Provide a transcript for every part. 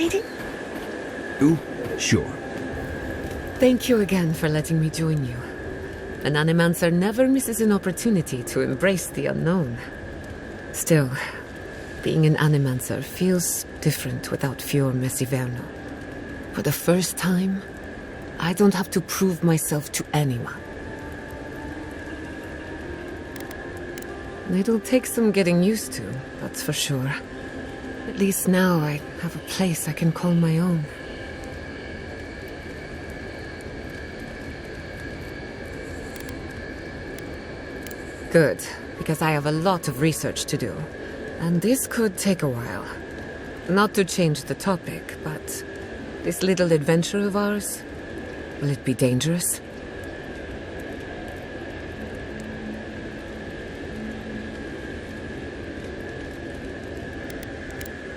participating? Ooh, sure. Thank you again for letting me join you. An animancer never misses an opportunity to embrace the unknown. Still, being an animancer feels different without Fior Messiverno. For the first time, I don't have to prove myself to anyone. It'll take some getting used to, that's for sure. At least now I have a place I can call my own. Good, because I have a lot of research to do, and this could take a while. Not to change the topic, but this little adventure of ours, will it be dangerous?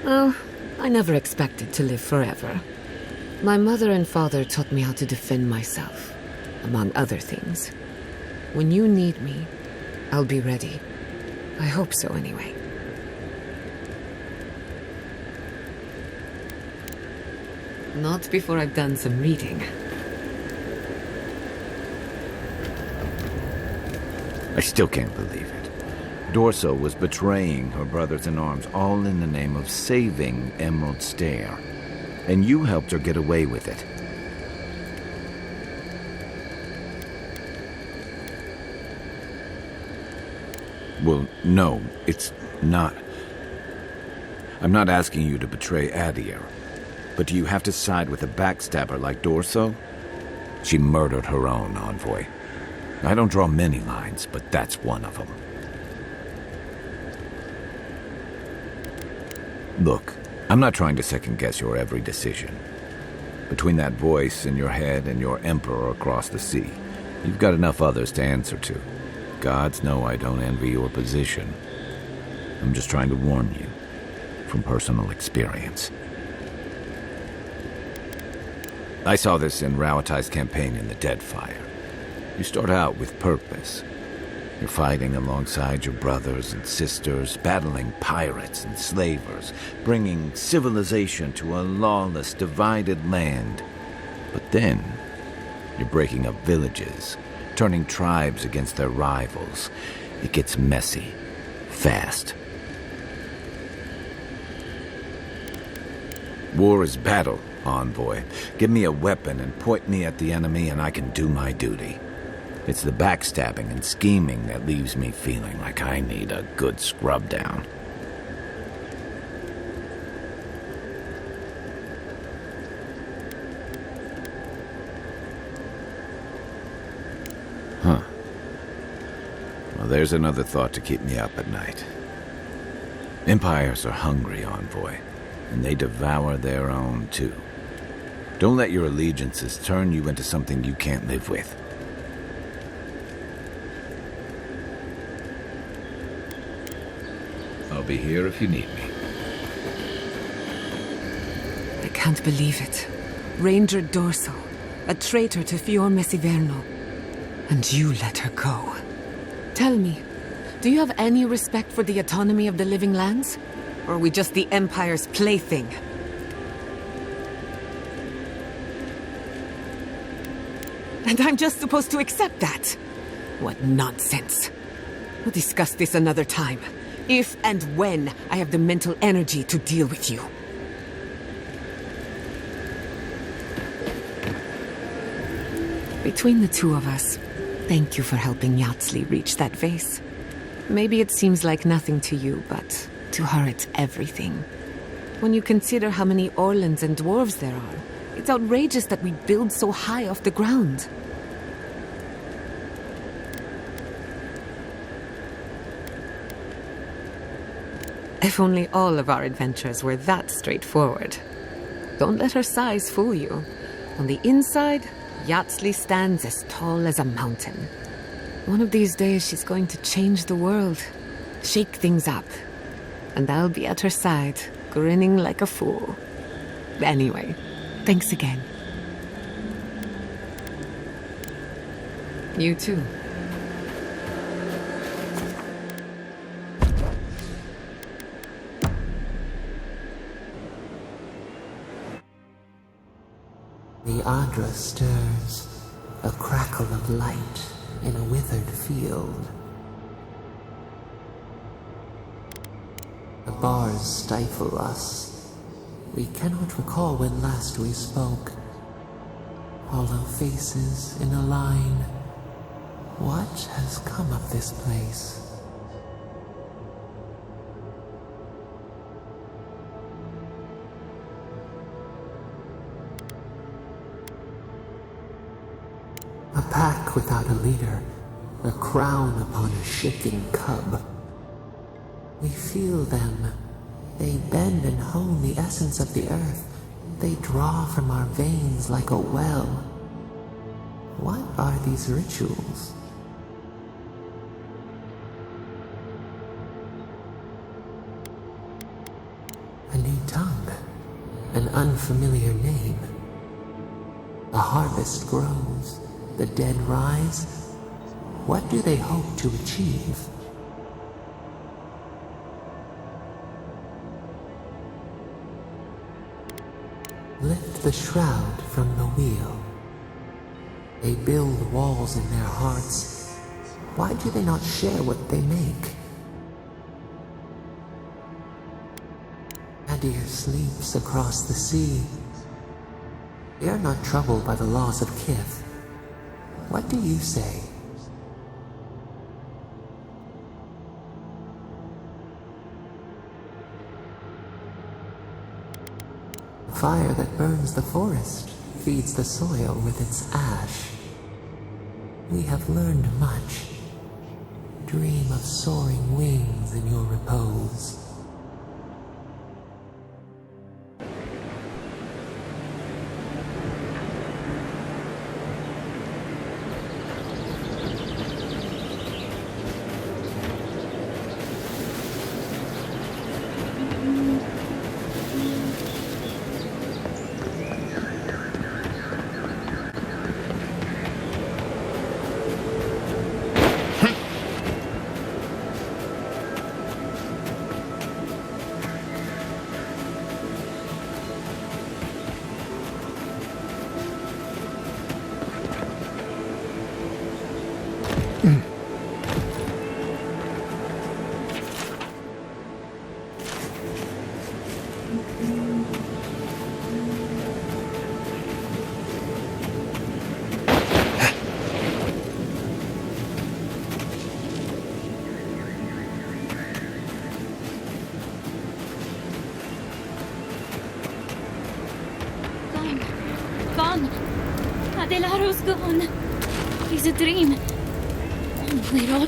Well, I never expected to live forever. My mother and father taught me how to defend myself, among other things. When you need me, I'll be ready. I hope so, anyway. Not before I've done some reading. I still can't believe it. Dorso was betraying her brothers-in-arms, all in the name of saving Emerald Stair. And you helped her get away with it. Well, no, it's not. I'm not asking you to betray Adir. But do you have to side with a backstabber like Dorso? She murdered her own envoy. I don't draw many lines, but that's one of them. Look, I'm not trying to second-guess your every decision. Between that voice in your head and your emperor across the sea, you've got enough others to answer to. Gods know I don't envy your position. I'm just trying to warn you, from personal experience. I saw this in Rauatai's campaign in the Deadfire. You start out with purpose. You're fighting alongside your brothers and sisters, battling pirates and slavers, bringing civilization to a lawless, divided land. But then, you're breaking up villages, turning tribes against their rivals. It gets messy, fast. War is battle, envoy. Give me a weapon and point me at the enemy and I can do my duty. It's the backstabbing and scheming that leaves me feeling like I need a good scrub down. Huh. Well, there's another thought to keep me up at night. Empires are hungry, envoy, and they devour their own, too. Don't let your allegiances turn you into something you can't live with. I'll be here if you need me. I can't believe it. Ranger Dorso, a traitor to Fior Messiverno. And you let her go. Tell me, do you have any respect for the autonomy of the living lands? Or are we just the Empire's plaything? And I'm just supposed to accept that? What nonsense. We'll discuss this another time. If and when I have the mental energy to deal with you. Between the two of us, thank you for helping Yatsli reach that vase. Maybe it seems like nothing to you, but to her it's everything. When you consider how many Orlans and dwarves there are, it's outrageous that we build so high off the ground. If only all of our adventures were that straightforward. Don't let her size fool you. On the inside, Yatsli stands as tall as a mountain. One of these days she's going to change the world, shake things up. And I'll be at her side, grinning like a fool. Anyway, thanks again. You too. The Adra stirs, a crackle of light in a withered field. The bars stifle us. We cannot recall when last we spoke. Hollow faces in a line. What has come of this place? A pack without a leader, a crown upon a shaking cub. We feel them. They bend and hone the essence of the earth. They draw from our veins like a well. What are these rituals? A new tongue, an unfamiliar name. A harvest grows. The dead rise. What do they hope to achieve? Lift the shroud from the wheel. They build walls in their hearts. Why do they not share what they make? Adir sleeps across the sea. They are not troubled by the laws of Kith. What do you say? The fire that burns the forest feeds the soil with its ash. We have learned much. Dream of soaring wings in your repose. Adelaro's gone. He's a dream. We're all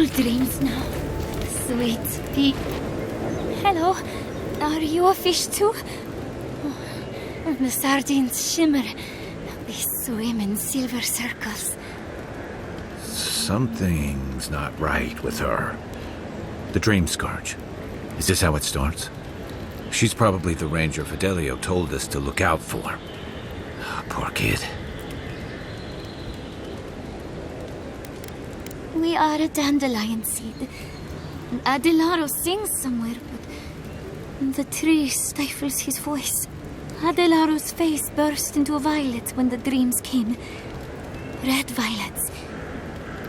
dreams now. Sweet pea. Hello. Are you a fish too? Oh, the sardines shimmer. They swim in silver circles. Something's not right with her. The dream scourge. Is this how it starts? She's probably the ranger Fidelio told us to look out for. Poor kid. We are a dandelion seed. Adelaro sings somewhere, but the tree stifles his voice. Adelaro's face burst into a violet when the dreams came. Red violets.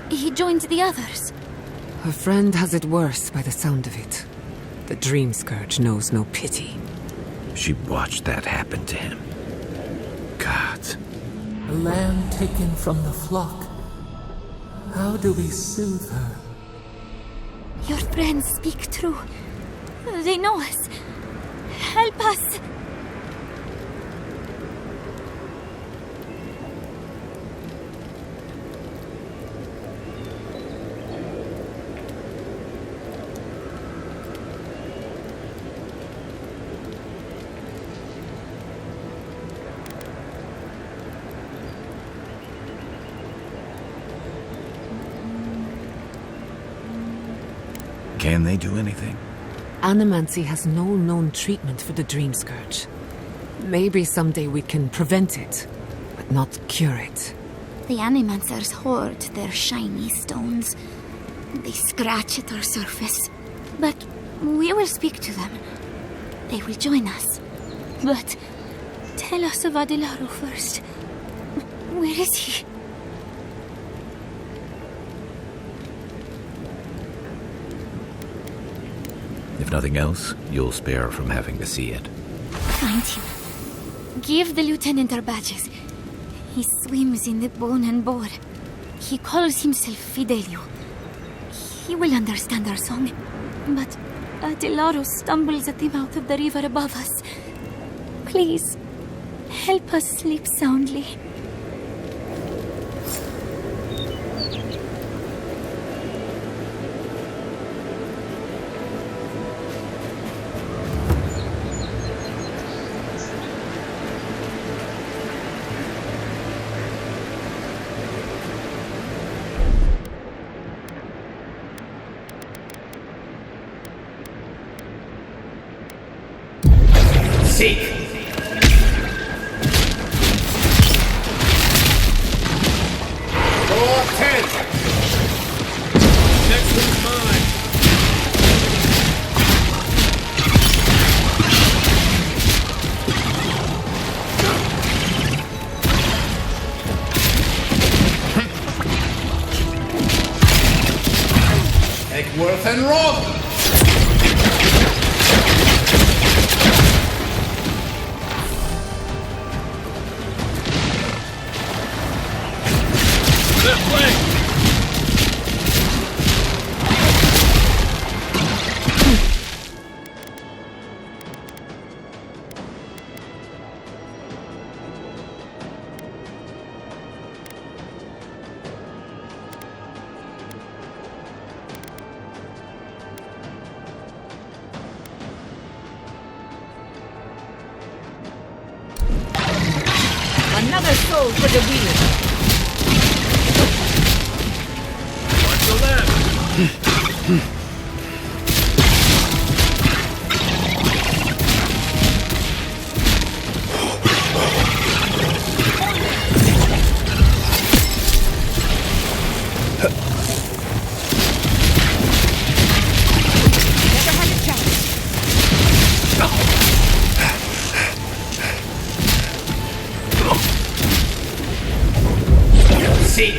He joined the others. Her friend has it worse by the sound of it. The dream scourge knows no pity. She watched that happen to him. God. A lamb taken from the flock. How do we soothe her? Your friends speak true. They know us. Help us. Can they do anything? Animancy has no known treatment for the dream scourge. Maybe someday we can prevent it, but not cure it. The Animancers hoard their shiny stones. They scratch at our surface. But we will speak to them. They will join us. But Tell us of Adelaro first. Where is he? If nothing else, you'll spare from having to see it. Find him. Give the lieutenant our badges. He swims in the bone and boar. He calls himself Fidelio. He will understand our song. But Adelaro stumbles at the mouth of the river above us. Please, help us sleep soundly. Seek! Draw 10! Next one's mine! Eckworth and Rob! Another soul for the wheel. Watch the left! Never had a chance. Seek!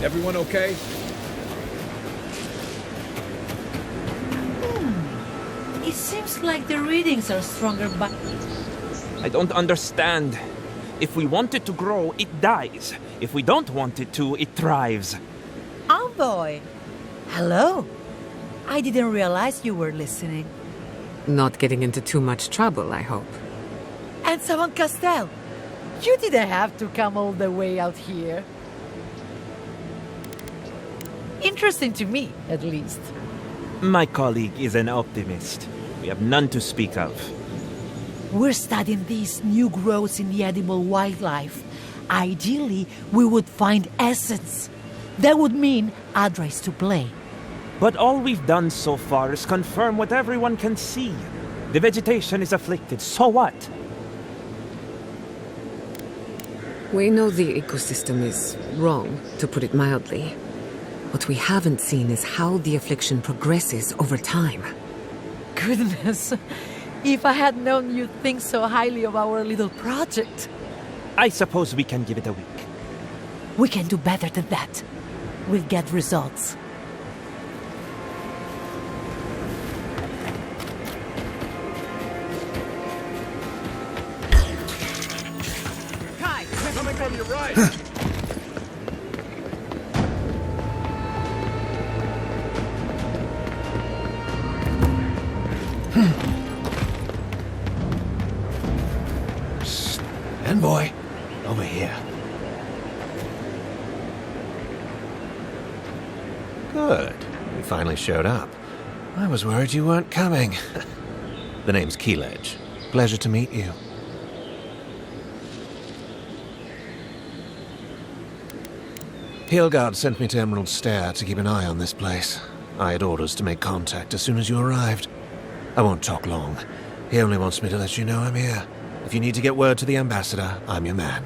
Everyone okay? It seems like the readings are stronger, but I don't understand. If we want it to grow, it dies. If we don't want it to, it thrives. oh boy. Hello. I didn't realize you were listening. Not getting into too much trouble, I hope. And Savant Castel, you didn't have to come all the way out here. Interesting to me, at least. My colleague is an optimist. We have none to speak of. We're studying these new growths in the edible wildlife. Ideally, we would find essence. That would mean Autorais to play. But all we've done so far is confirm what everyone can see. The vegetation is afflicted, so what? We know the ecosystem is wrong, to put it mildly. What we haven't seen is how the affliction progresses over time. Goodness, if I had known you'd think so highly of our little project. I suppose we can give it a week. We can do better than that. We'll get results. Coming from your right! Envoy, over here. Good. You finally showed up. I was worried you weren't coming. The name's Keeledge. Pleasure to meet you. Hillguard sent me to Emerald Stair to keep an eye on this place. I had orders to make contact as soon as you arrived. I won't talk long. He only wants me to let you know I'm here. If you need to get word to the ambassador, I'm your man.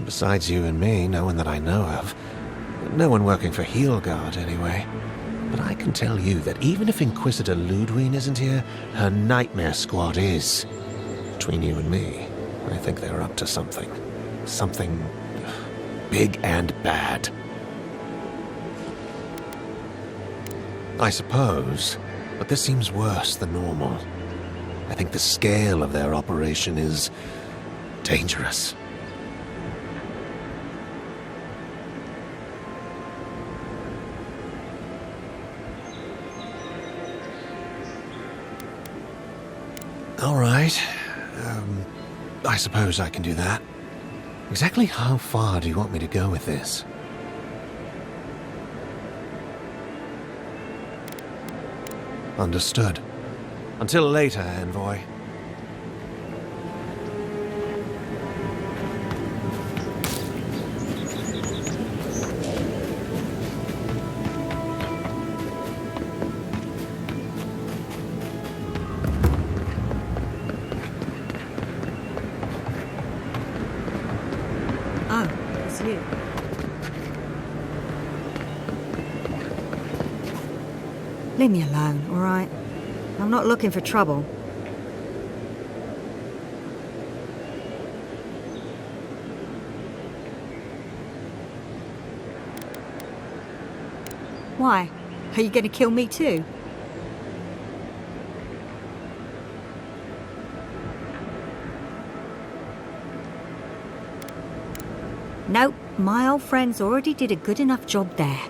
Besides you and me, no one that I know of. No one working for Hillguard, anyway. But I can tell you that even if Inquisitor Ludwine isn't here, her Nightmare Squad is. Between you and me, I think they're up to something. Something big and bad. I suppose, but this seems worse than normal. I think the scale of their operation is dangerous. All right. I suppose I can do that. Exactly how far do you want me to go with this? Understood. Until later, Envoy. Oh, it's you. Leave me alone, all right? I'm not looking for trouble. Why? Are you going to kill me too? Nope, my old friends already did a good enough job there.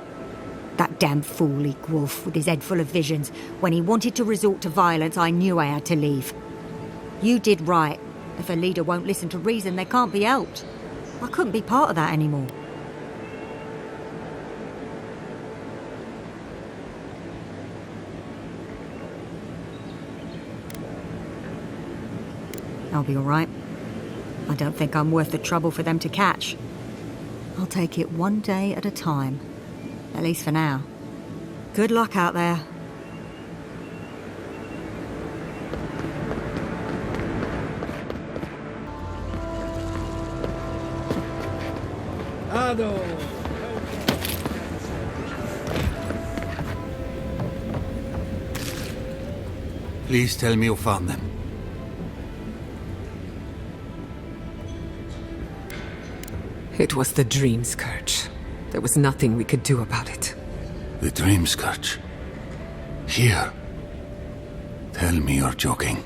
That damn fool Wolf with his head full of visions. When he wanted to resort to violence, I knew I had to leave. You did right. If a leader won't listen to reason, they can't be helped. I couldn't be part of that anymore. I'll be all right. I don't think I'm worth the trouble for them to catch. I'll take it one day at a time. At least for now. Good luck out there. Cuidado! Please tell me you found them. It was the Dream Scourge. There was nothing we could do about it. The Dream Scourge. Here. Tell me you're joking.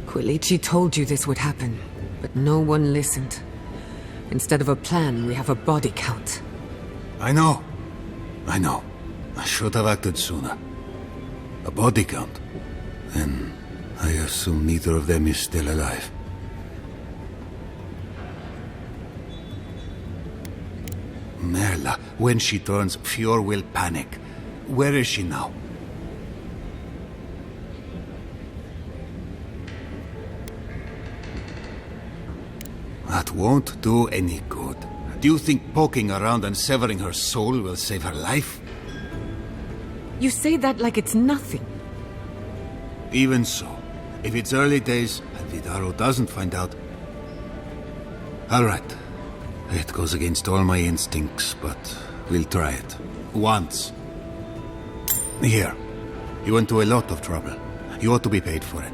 Quilici told you this would happen, but no one listened. Instead of a plan, we have a body count. I know. I should have acted sooner. A body count. Then I assume neither of them is still alive. Merla, when she turns, Fior will panic. Where is she now? That won't do any good. Do you think poking around and severing her soul will save her life? You say that like it's nothing. Even so, if it's early days and Vidaro doesn't find out... All right. It goes against all my instincts, but we'll try it. Once. Here. You went to a lot of trouble. You ought to be paid for it.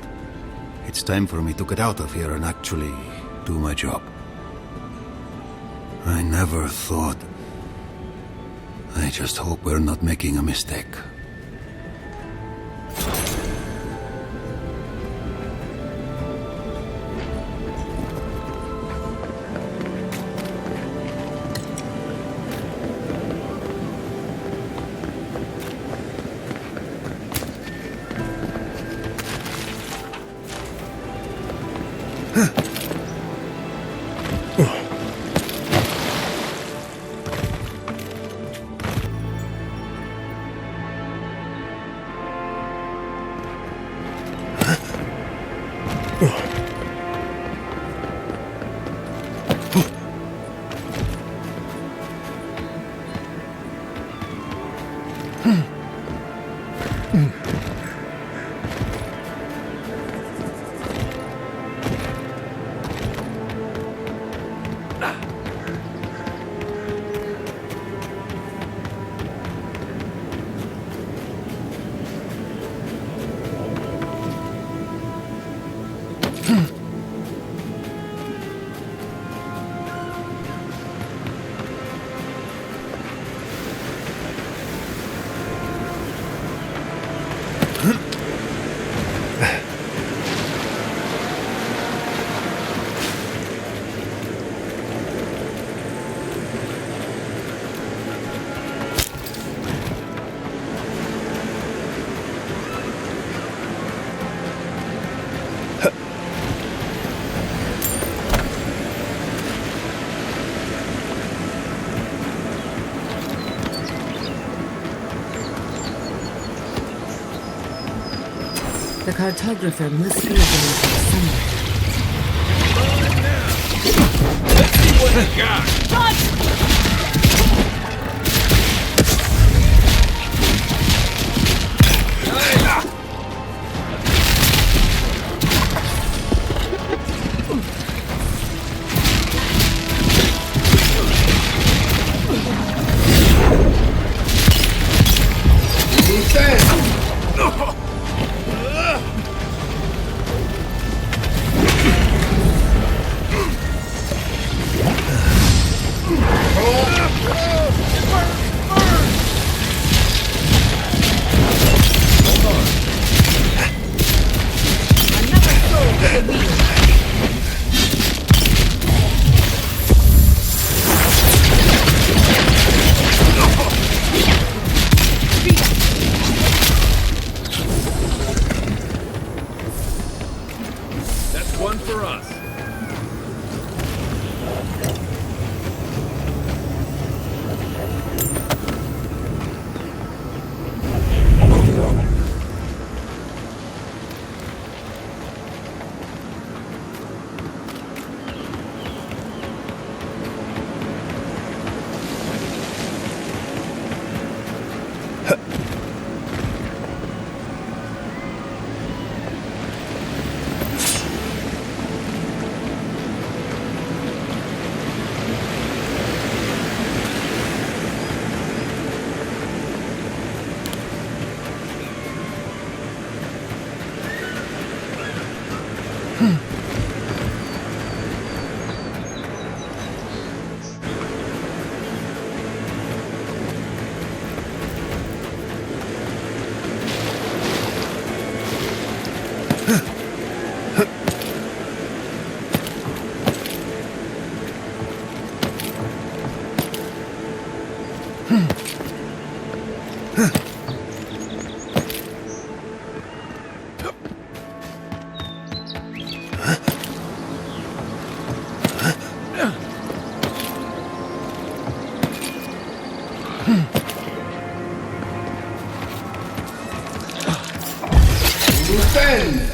It's time for me to get out of here and actually do my job. I never thought... I just hope we're not making a mistake. The cartographer must be available somewhere. Let's see what he got!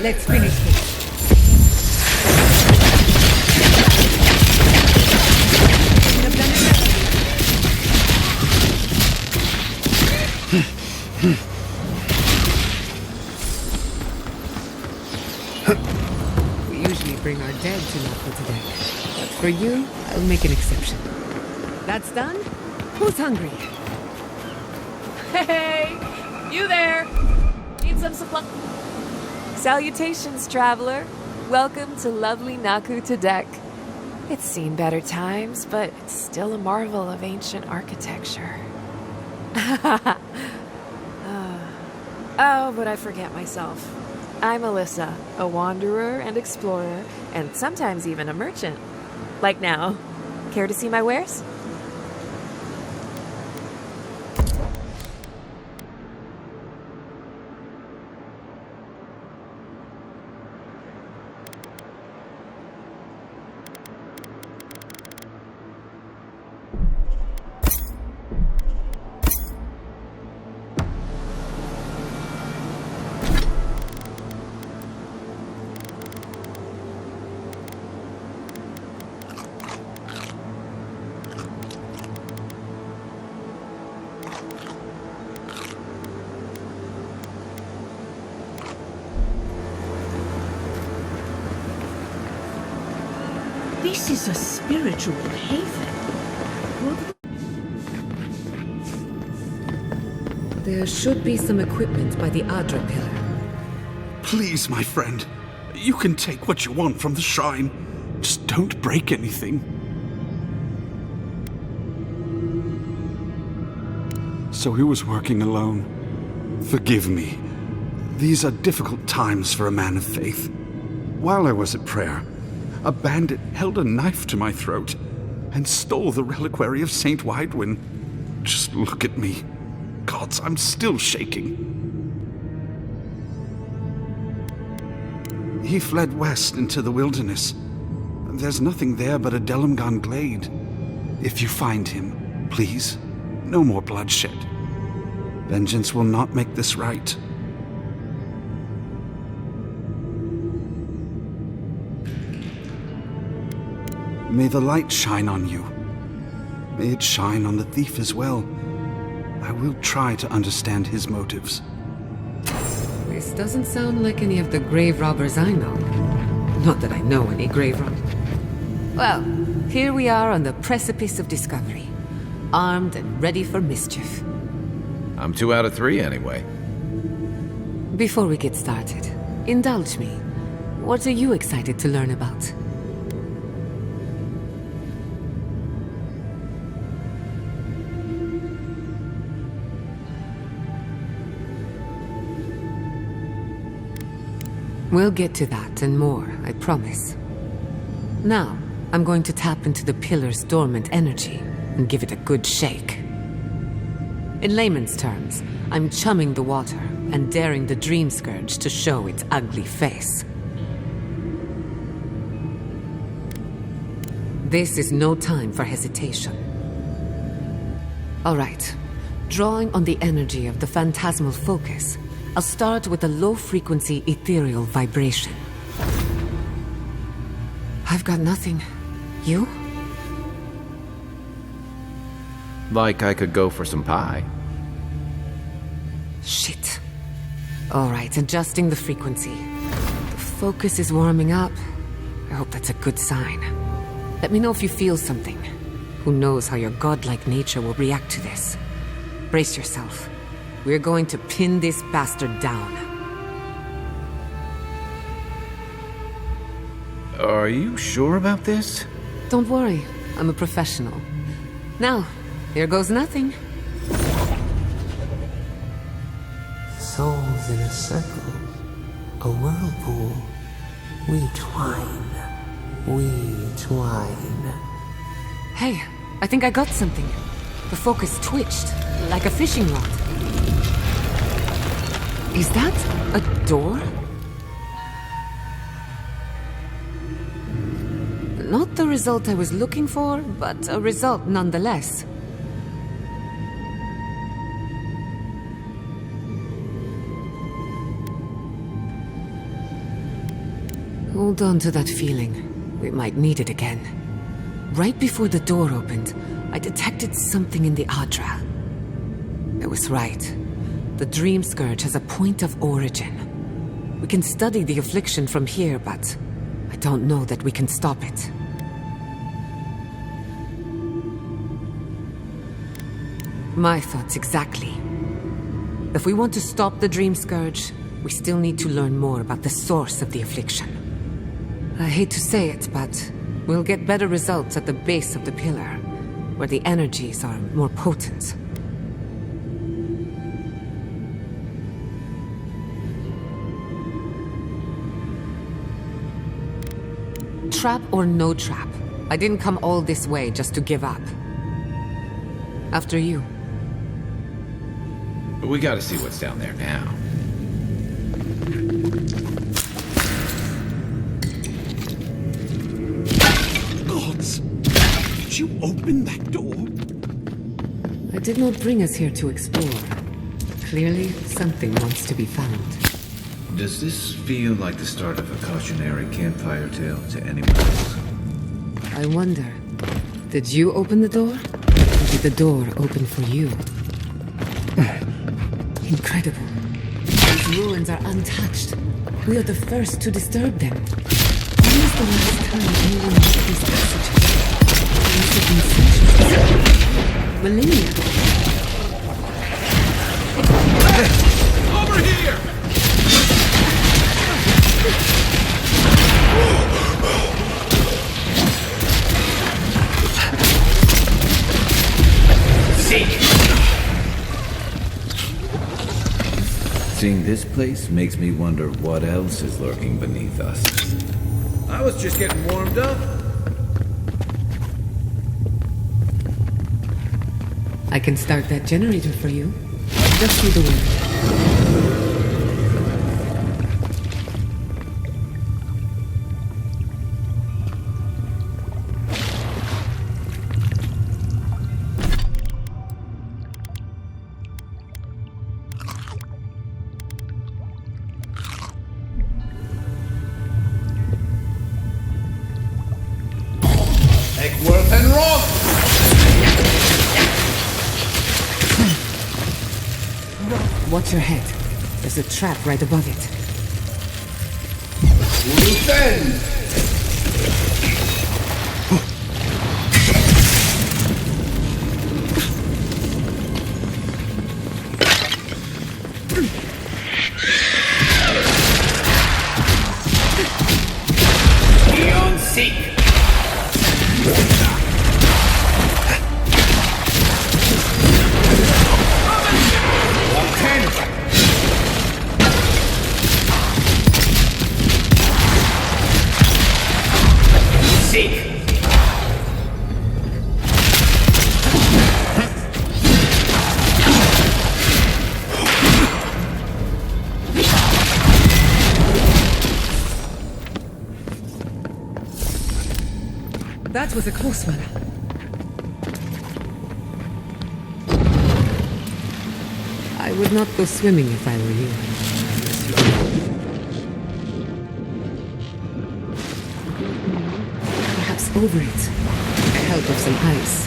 Let's finish this. We usually bring our dead to Naku today, but for you, I'll make an exception. That's done? Who's hungry? Hey! You there! Need some supply? Salutations, traveler. Welcome to lovely Naku to deck. It's seen better times, but it's still a marvel of ancient architecture. Oh, but I forget myself. I'm Alyssa, a wanderer and explorer, and sometimes even a merchant. Like now. Care to see my wares? This is a spiritual haven. There should be some equipment by the Adra pillar. Please, my friend. You can take what you want from the shrine. Just don't break anything. So he was working alone. Forgive me. These are difficult times for a man of faith. While I was at prayer, a bandit held a knife to my throat and stole the reliquary of Saint Widwin. Just look at me. Gods, I'm still shaking. He fled west into the wilderness. There's nothing there but a Delimgon glade. If you find him, please, no more bloodshed. Vengeance will not make this right. May the light shine on you. May it shine on the thief as well. I will try to understand his motives. This doesn't sound like any of the grave robbers I know. Not that I know any grave robbers. Well, here we are on the precipice of discovery. Armed and ready for mischief. I'm 2 out of 3 anyway. Before we get started, indulge me. What are you excited to learn about? We'll get to that and more, I promise. Now, I'm going to tap into the pillar's dormant energy and give it a good shake. In layman's terms, I'm chumming the water and daring the dream scourge to show its ugly face. This is no time for hesitation. All right, drawing on the energy of the phantasmal focus, I'll start with a low-frequency ethereal vibration. I've got nothing. You? Like I could go for some pie. Shit. All right, adjusting the frequency. The focus is warming up. I hope that's a good sign. Let me know if you feel something. Who knows how your godlike nature will react to this. Brace yourself. We're going to pin this bastard down. Are you sure about this? Don't worry, I'm a professional. Now, here goes nothing. Souls in a circle, a whirlpool. We twine, we twine. Hey, I think I got something. The focus twitched, like a fishing rod. Is that a door? Not the result I was looking for, but a result nonetheless. Hold on to that feeling. We might need it again. Right before the door opened, I detected something in the Adra. I was right. The Dream Scourge has a point of origin. We can study the affliction from here, but I don't know that we can stop it. My thoughts exactly. If we want to stop the Dream Scourge, we still need to learn more about the source of the affliction. I hate to say it, but we'll get better results at the base of the pillar, where the energies are more potent. Trap or no trap, I didn't come all this way just to give up. After you. But we gotta see what's down there now. Gods! Did you open that door? I did not bring us here to explore. Clearly, something wants to be found. Does this feel like the start of a cautionary campfire tale to anyone else? I wonder, did you open the door? Or did the door open for you? Incredible. These ruins are untouched. We are the first to disturb them. When was the last time anyone left these passages? Must have been centuries. Millennia. Over here! Seeing this place makes me wonder what else is lurking beneath us. I was just getting warmed up. I can start that generator for you. Just through the window. Watch your head. There's a trap right above it. That was a close one. I would not go swimming if I were you. Perhaps over it, with the help of some ice.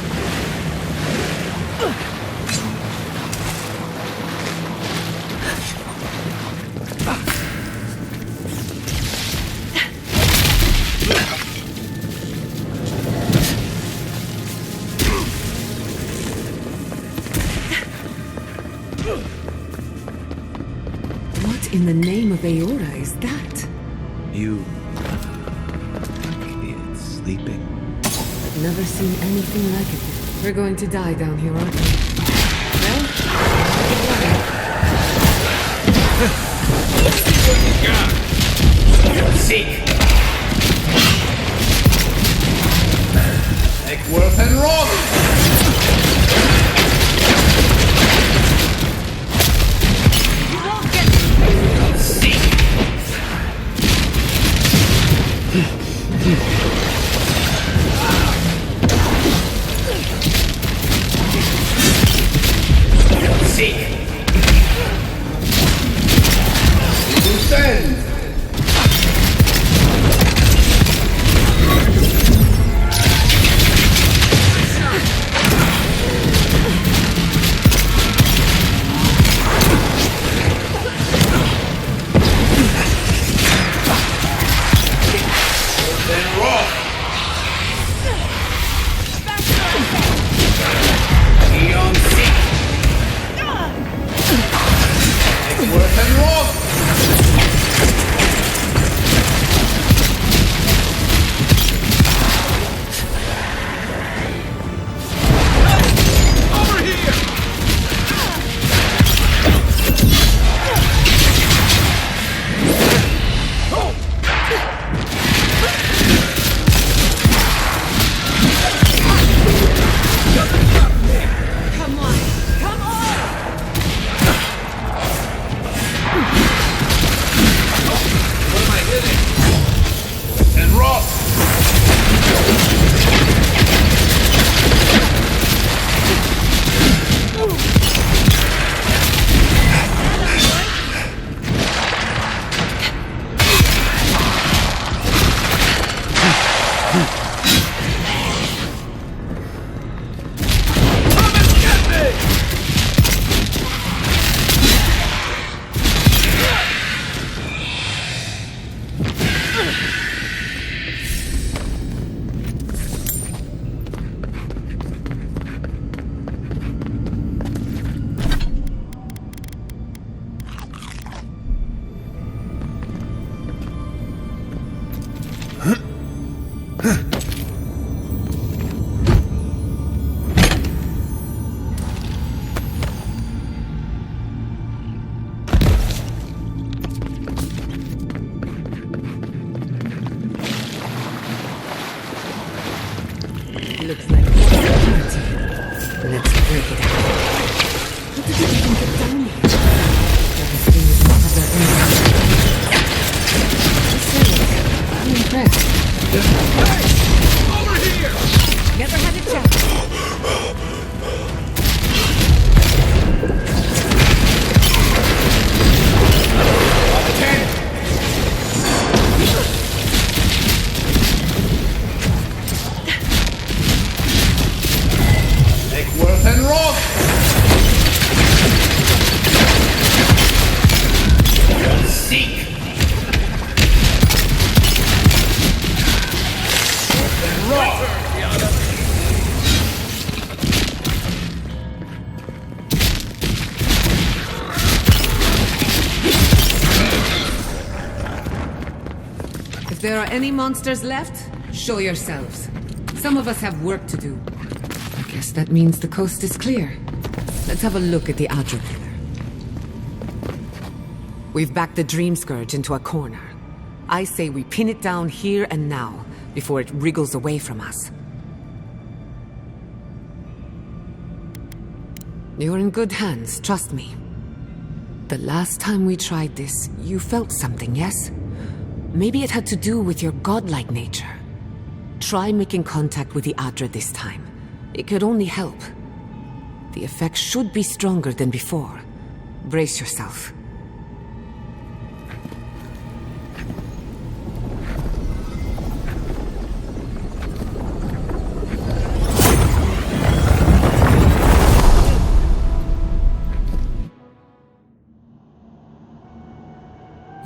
In the name of Aora is that? You... kids sleeping? I've never seen anything like it. We're going to die down here, aren't we? Well, Let's see what you got. Seek. Eckworth and Roth. there are any monsters left, show yourselves. Some of us have work to do. I guess that means the coast is clear. Let's have a look at the Adra pillar. We've backed the Dream Scourge into a corner. I say we pin it down here and now, before it wriggles away from us. You're in good hands, trust me. The last time we tried this, you felt something, yes? Maybe it had to do with your godlike nature. Try making contact with the Adra this time. It could only help. The effect should be stronger than before. Brace yourself.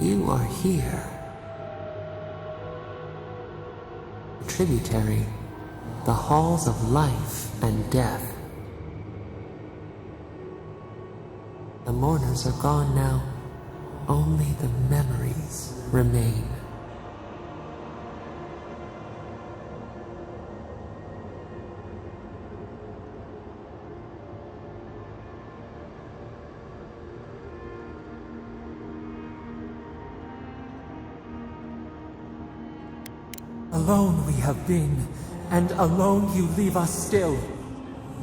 You are here. A tributary, the halls of life and death. The mourners are gone now. Only the memories remain. Alone we have been, and alone you leave us still.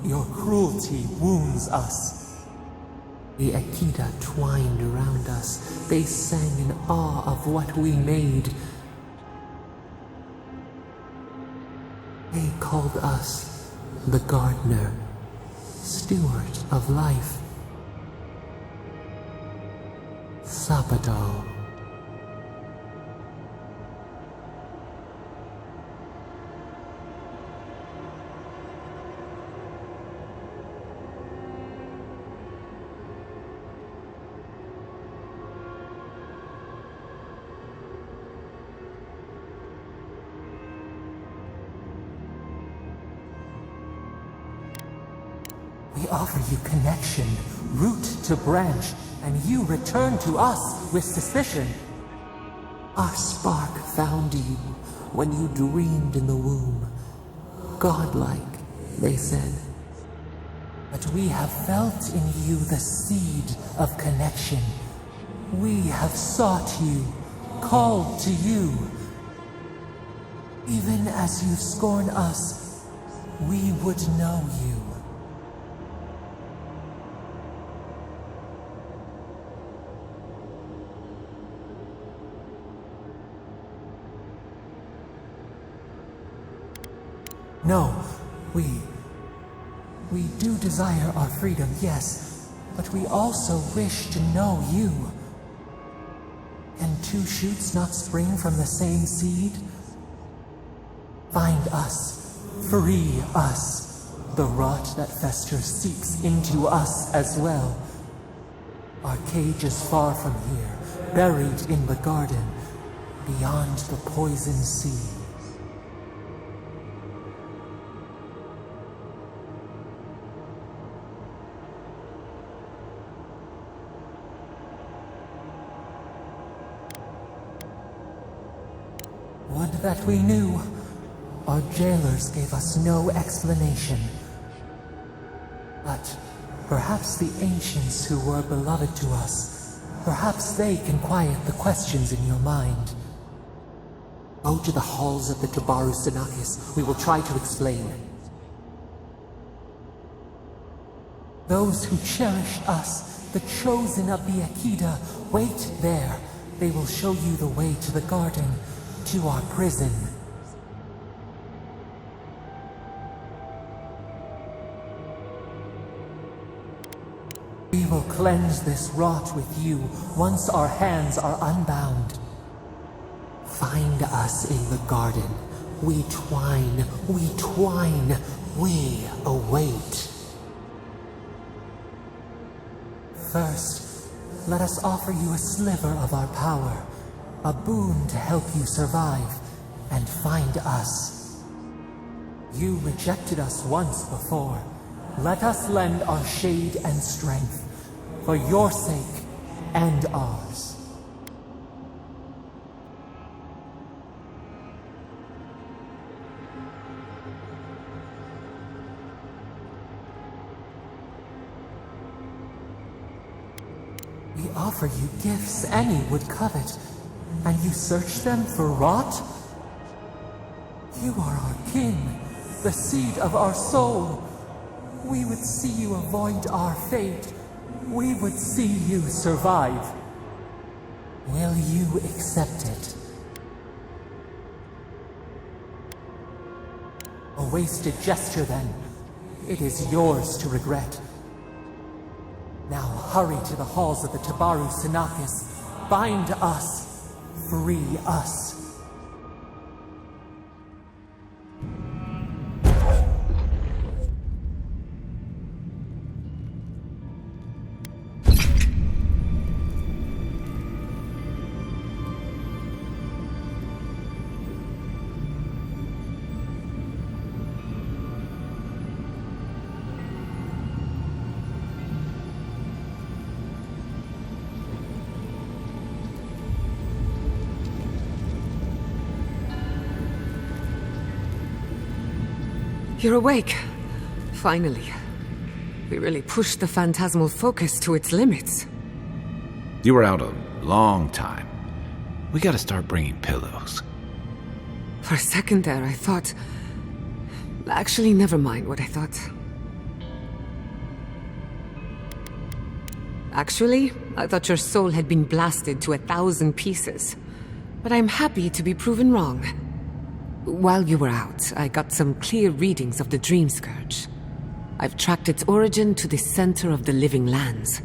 Your cruelty wounds us. The Akita twined around us. They sang in awe of what we made. They called us the gardener, steward of life. Sabado. We offer you connection, root to branch, and you return to us with suspicion. Our spark found you when you dreamed in the womb. Godlike, they said. But we have felt in you the seed of connection. We have sought you, called to you. Even as you scorn us, we would know you. No, we do desire our freedom, yes, but we also wish to know you. Can two shoots not spring from the same seed? Find us, free us. The rot that festers seeps into us as well. Our cage is far from here, buried in the garden, beyond the poison sea. Would that we knew. Our jailers gave us no explanation. But perhaps the ancients who were beloved to us, perhaps they can quiet the questions in your mind. Go to the halls of the Tabaru Sinakis. We will try to explain. Those who cherish us, the chosen of the Akita, wait there. They will show you the way to the garden, to our prison. We will cleanse this rot with you once our hands are unbound. Find us in the garden. We twine, we await. First, let us offer you a sliver of our power, a boon to help you survive and find us. You rejected us once before. Let us lend our shade and strength, for your sake and ours. We offer you gifts any would covet, and you search them for rot? You are our kin, the seed of our soul. We would see you avoid our fate. We would see you survive. Will you accept it? A wasted gesture, then. It is yours to regret. Now hurry to the halls of the Tabaru Sinakis. Bind us. Free us. You're awake. Finally. We really pushed the phantasmal focus to its limits. You were out a long time. We gotta start bringing pillows. For a second there, I thought... Actually, never mind what I thought. Actually, I thought your soul had been blasted to 1,000 pieces. But I'm happy to be proven wrong. While you were out, I got some clear readings of the Dream Scourge. I've tracked its origin to the center of the living lands,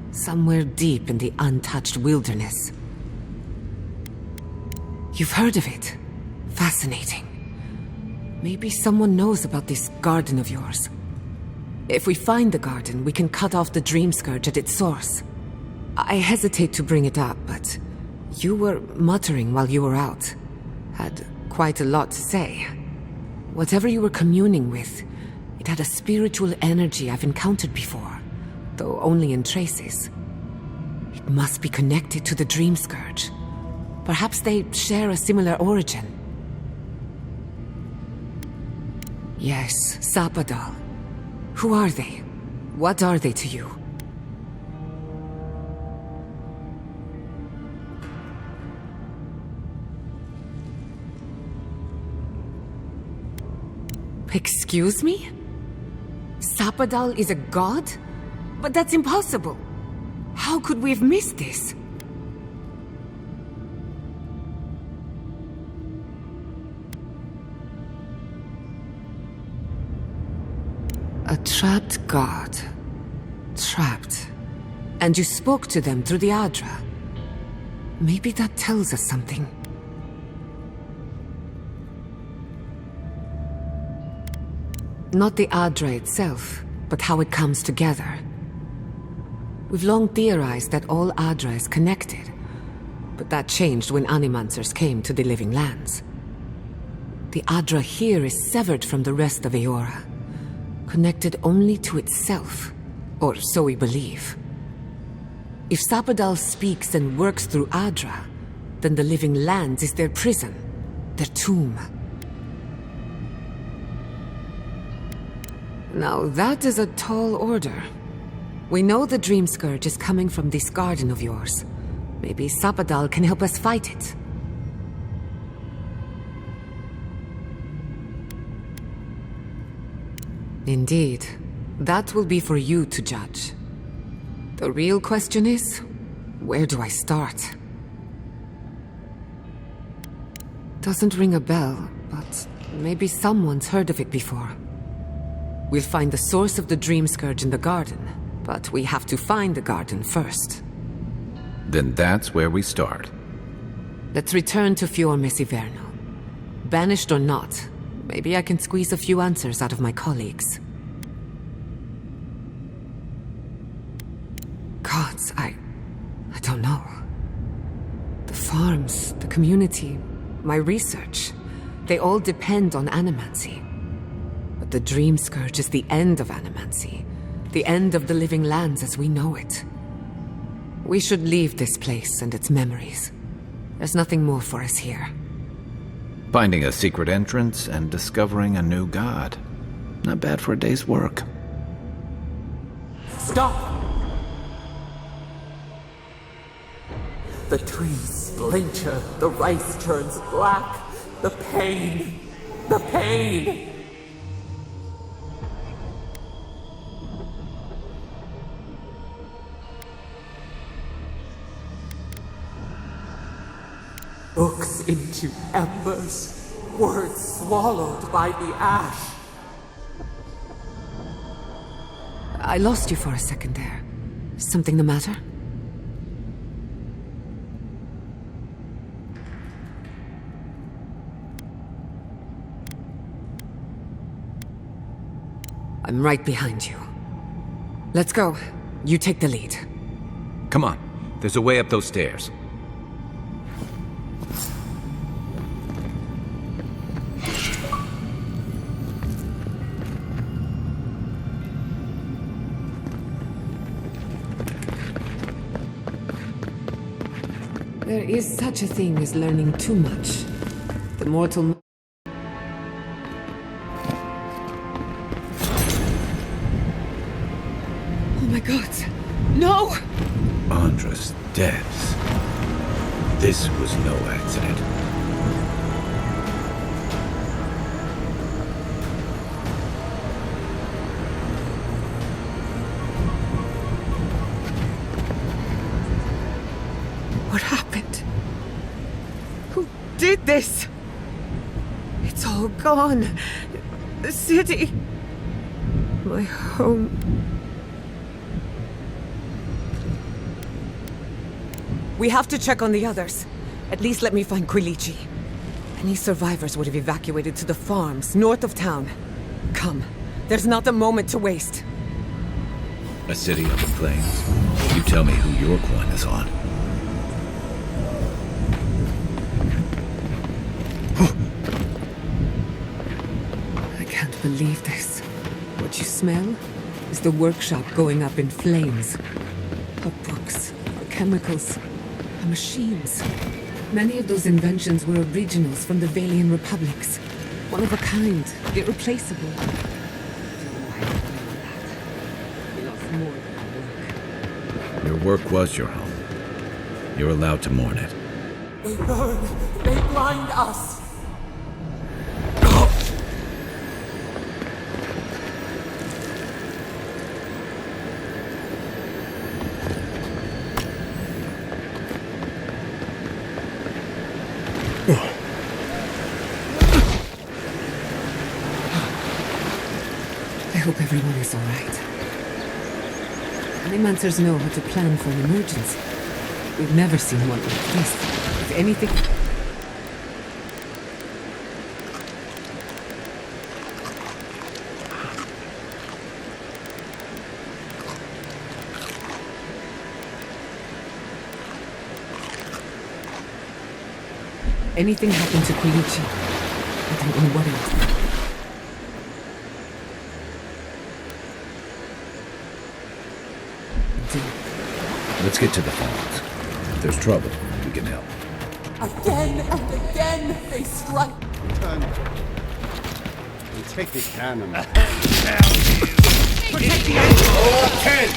somewhere deep in the untouched wilderness. You've heard of it? Fascinating. Maybe someone knows about this garden of yours. If we find the garden, we can cut off the Dream Scourge at its source. I hesitate to bring it up, but you were muttering while you were out. Had quite a lot to say. Whatever you were communing with, it had a spiritual energy I've encountered before, though only in traces. It must be connected to the Dream Scourge. Perhaps they share a similar origin. Yes, Sapadal. Who are they? What are they to you? Excuse me? Sapadal is a god? But that's impossible. How could we have missed this? A trapped god. Trapped. And you spoke to them through the Adra. Maybe that tells us something. Not the Adra itself, but how it comes together. We've long theorized that all Adra is connected, but that changed when Animancers came to the Living Lands. The Adra here is severed from the rest of Eora, connected only to itself, or so we believe. If Sapadal speaks and works through Adra, then the Living Lands is their prison, their tomb. Now that is a tall order. We know the Dream Scourge is coming from this garden of yours. Maybe Sapadal can help us fight it. Indeed. That will be for you to judge. The real question is, where do I start? Doesn't ring a bell, but maybe someone's heard of it before. We'll find the source of the Dream Scourge in the garden, but we have to find the garden first. Then that's where we start. Let's return to Fior Mesiverno. Banished or not, maybe I can squeeze a few answers out of my colleagues. Gods, I don't know. The farms, the community, my research, they all depend on animancy. But the Dream Scourge is the end of animancy, the end of the Living Lands as we know it. We should leave this place and its memories. There's nothing more for us here. Finding a secret entrance and discovering a new god. Not bad for a day's work. Stop! The trees splinter, the rice turns black. The pain! The pain! Books into embers, words swallowed by the ash. I lost you for a second there. Something the matter? I'm right behind you. Let's go. You take the lead. Come on. There's a way up those stairs. There is such a thing as learning too much. The mortal... Oh my god! No! Andra's deaths. This was no accident. What happened? Who did this? It's all gone. The city. My home. We have to check on the others. At least let me find Quilichi. Any survivors would have evacuated to the farms north of town. Come. There's not a moment to waste. A city up in flames. You tell me who your coin is on. I can't believe this. What you smell is the workshop going up in flames. Our books, our chemicals, our machines. Many of those inventions were originals from the Valian republics. One of a kind, irreplaceable. We lost more than our work. Your work was your home. You're allowed to mourn it. They burn! They blind us! I hope everyone is all right. Animancers know how to plan for an emergency. We've never seen one like this. If anything... Anything happened to Quilichi, I don't know what else. Let's get to the farms. If there's trouble, we can help. Again and again, they strike. Turn. We'll take the cannon. Protect the engine!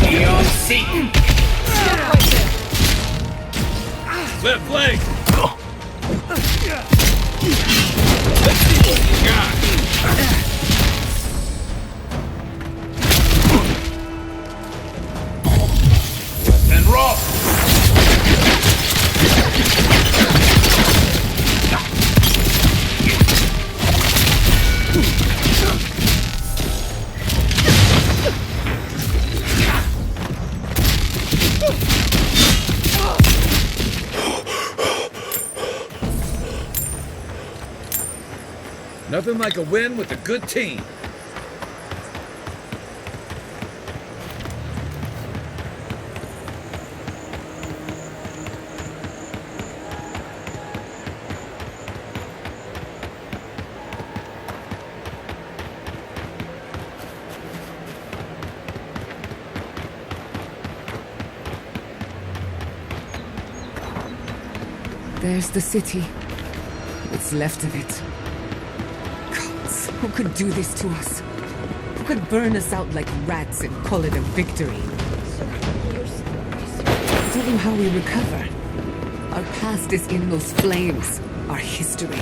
Beyond seeking! Left leg! Let's see what you got! And roll! Nothing like a win with a good team. There's the city. What's left of it. Gods, who could do this to us? Who could could burn us out like rats and call it a victory. Tell him how we recover. Our past is in those flames. Our history.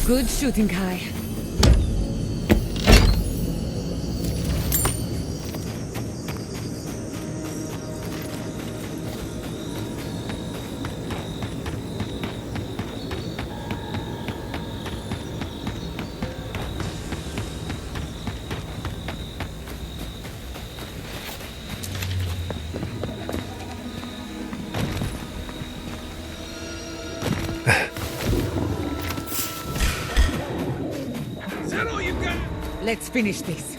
Good shooting, Kai. Let's finish this.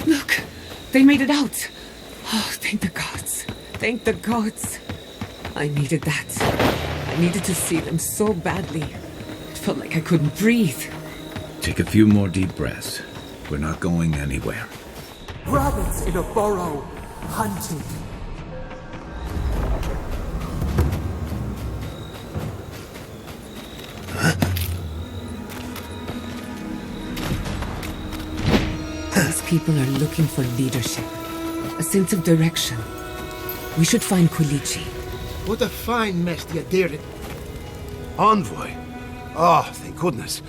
Look, they made it out. Oh, thank the gods. Thank the gods. I needed that. I needed to see them so badly. It felt like I couldn't breathe. Take a few more deep breaths. We're not going anywhere. Rabbits in a burrow, hunted. These people are looking for leadership. A sense of direction. We should find Kulichi. What a fine mess you did. Envoy? Oh, thank goodness.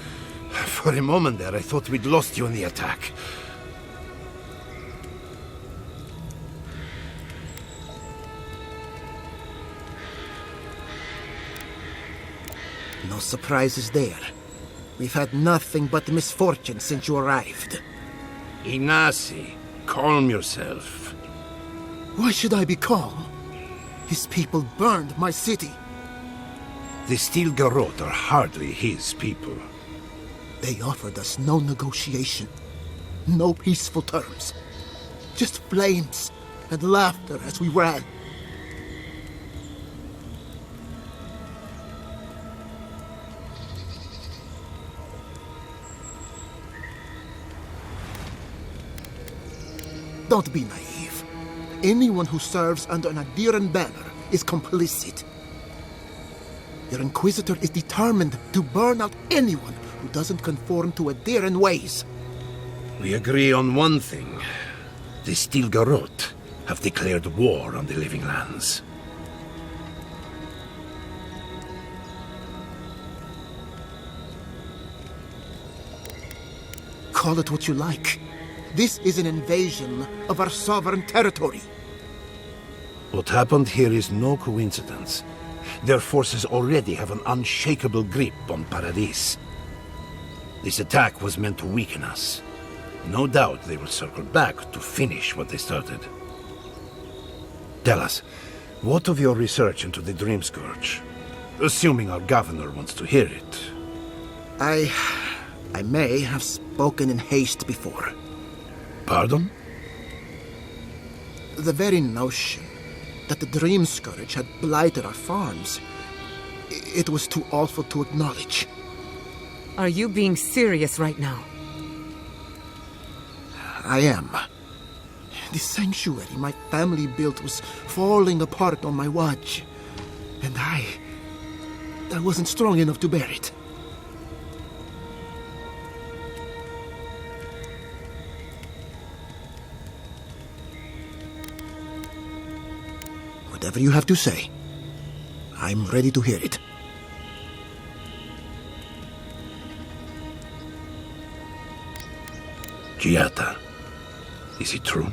For a moment there, I thought we'd lost you in the attack. No surprises there. We've had nothing but misfortune since you arrived. Ignacy, calm yourself. Why should I be calm? His people burned my city. The Steel Garrote are hardly his people. They offered us no negotiation, no peaceful terms. Just flames and laughter as we ran. Don't be naive. Anyone who serves under an Adiran banner is complicit. Your Inquisitor is determined to burn out anyone who doesn't conform to Adiran ways. We agree on one thing. The Steel Garrote have declared war on the Living Lands. Call it what you like. This is an invasion of our sovereign territory. What happened here is no coincidence. Their forces already have an unshakable grip on Paradis. This attack was meant to weaken us. No doubt they will circle back to finish what they started. Tell us, what of your research into the Dream Scourge? Assuming our governor wants to hear it. I may have spoken in haste before. Pardon? The very notion that the Dream Scourge had blighted our farms, it was too awful to acknowledge. Are you being serious right now? I am. The sanctuary my family built was falling apart on my watch. And I wasn't strong enough to bear it. Whatever you have to say, I'm ready to hear it. Giada, is it true?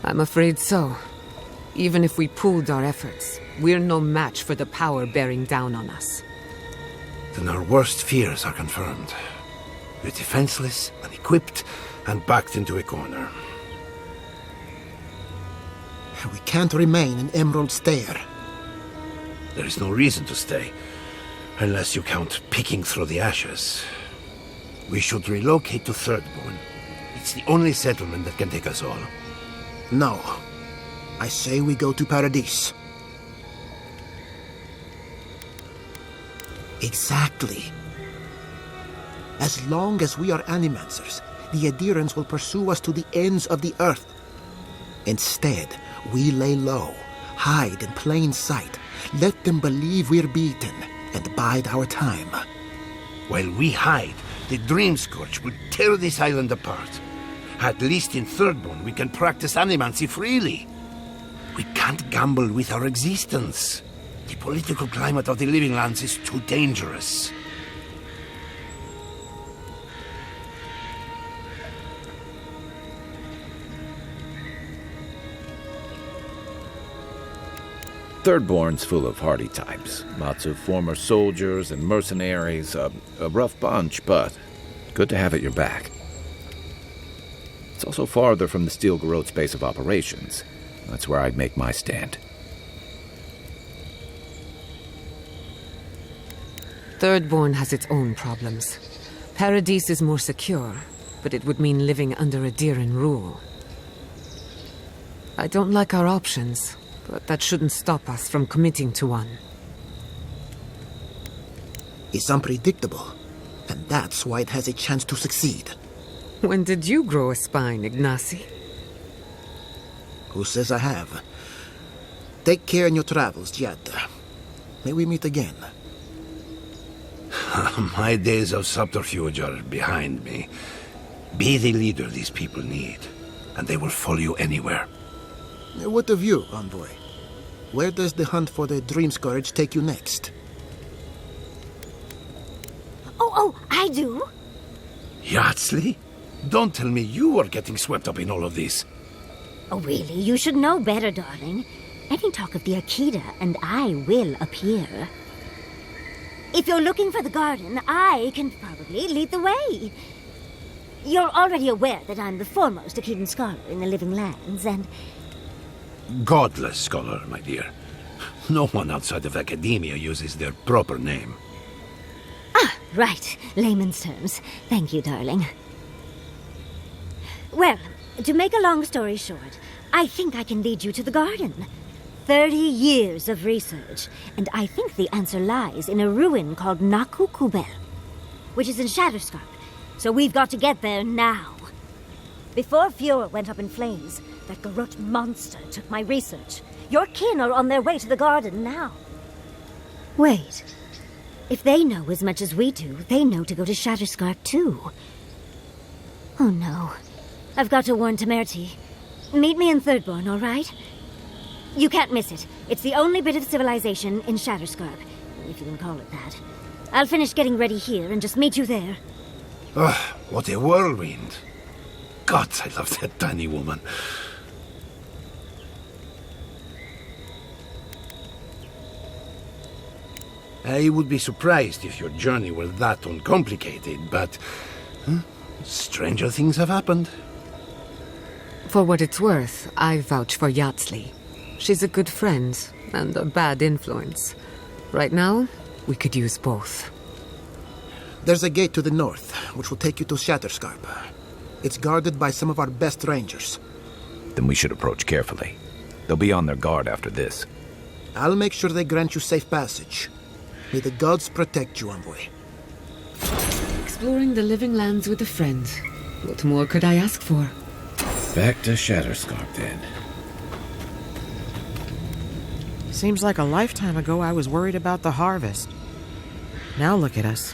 I'm afraid so. Even if we pooled our efforts, we're no match for the power bearing down on us. Then our worst fears are confirmed. We're defenseless, unequipped, and backed into a corner. We can't remain in Emerald Stair. There is no reason to stay, unless you count picking through the ashes. We should relocate to Thirdborn. It's the only settlement that can take us all. No. I say we go to Paradise. Exactly. As long as we are Animancers, the Adherents will pursue us to the ends of the earth. Instead, we lay low, hide in plain sight, let them believe we're beaten, and bide our time. While we hide, the Dream Scourge will tear this island apart. At least in Thirdborn, we can practice animancy freely. We can't gamble with our existence. The political climate of the Living Lands is too dangerous. Thirdborn's full of hardy types. Lots of former soldiers and mercenaries. A rough bunch, but good to have at your back. It's also farther from the Steel Garrote's base of operations. That's where I'd make my stand. Thirdborn has its own problems. Paradise is more secure, but it would mean living under Adheran rule. I don't like our options, but that shouldn't stop us from committing to one. It's unpredictable, and that's why it has a chance to succeed. When did you grow a spine, Ignacy? Who says I have? Take care in your travels, Giada. May we meet again. My days of subterfuge are behind me. Be the leader these people need, and they will follow you anywhere. What of you, Envoy? Where does the hunt for the Dream Scourge take you next? Oh, I do. Yardsley? Don't tell me you are getting swept up in all of this. Oh, really? You should know better, darling. Any talk of the Akita, and I will appear. If you're looking for the garden, I can probably lead the way. You're already aware that I'm the foremost Akitan scholar in the Living Lands, and... Godless scholar, my dear. No one outside of academia uses their proper name. Ah, right. Layman's terms. Thank you, darling. Well, to make a long story short, I think I can lead you to the garden. 30 years of research, and I think the answer lies in a ruin called Naku Kubel, which is in Shatterscarp, so we've got to get there now. Before Fiora went up in flames, that Garrote monster took my research. Your kin are on their way to the garden now. Wait. If they know as much as we do, they know to go to Shatterscarp too. Oh no. I've got to warn Temerity. Meet me in Thirdborn, all right? You can't miss it. It's the only bit of civilization in Shatterscarp, if you can call it that. I'll finish getting ready here and just meet you there. Ah, what a whirlwind. God, I love that tiny woman. I would be surprised if your journey were that uncomplicated, but stranger things have happened. For what it's worth, I vouch for Yardsley. She's a good friend and a bad influence. Right now, we could use both. There's a gate to the north, which will take you to Shatterscarp. It's guarded by some of our best rangers. Then we should approach carefully. They'll be on their guard after this. I'll make sure they grant you safe passage. May the gods protect you, Envoy. Exploring the Living Lands with a friend. What more could I ask for? Back to Shatterscarp, then. Seems like a lifetime ago I was worried about the harvest. Now look at us.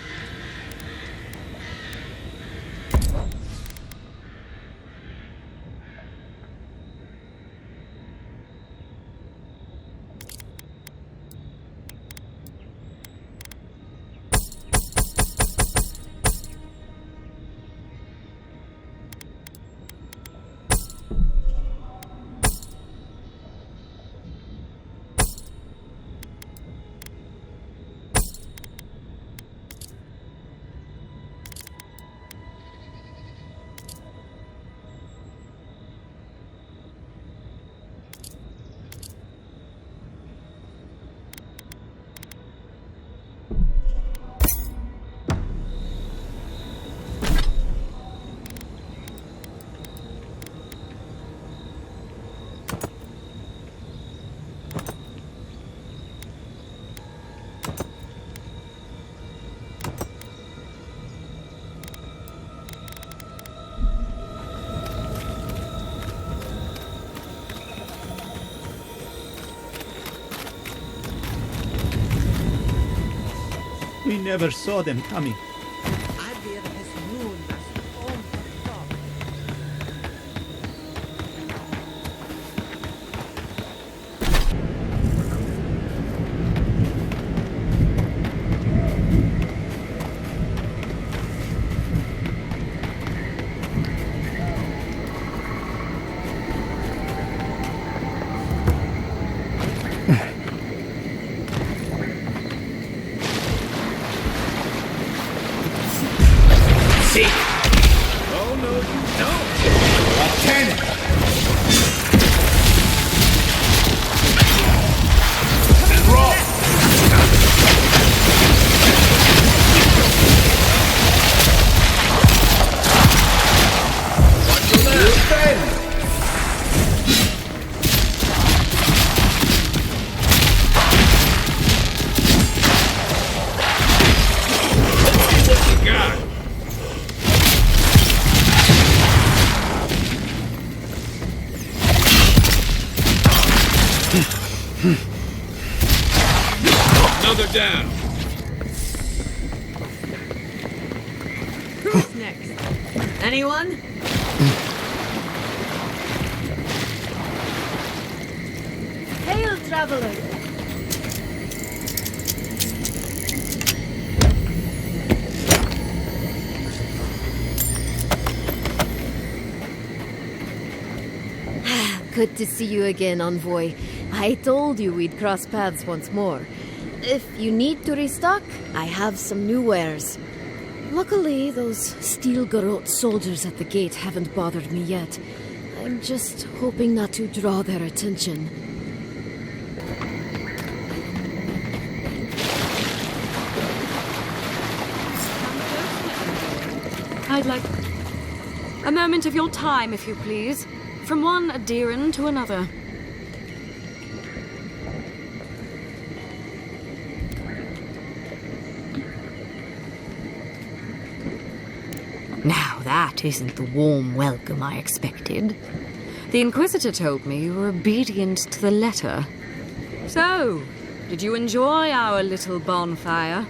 We never saw them coming. Oh, no, you don't! Cannon! And roll! Watch your left! Let's see what you got! Another down. Who's next? Anyone? Hail, traveler! Good to see you again, Envoy. I told you we'd cross paths once more. If you need to restock, I have some new wares. Luckily, those steel garrote soldiers at the gate haven't bothered me yet. I'm just hoping not to draw their attention. I'd like a moment of your time, if you please. From one Adiran to another. Now that isn't the warm welcome I expected. The Inquisitor told me you were obedient to the letter. So, did you enjoy our little bonfire?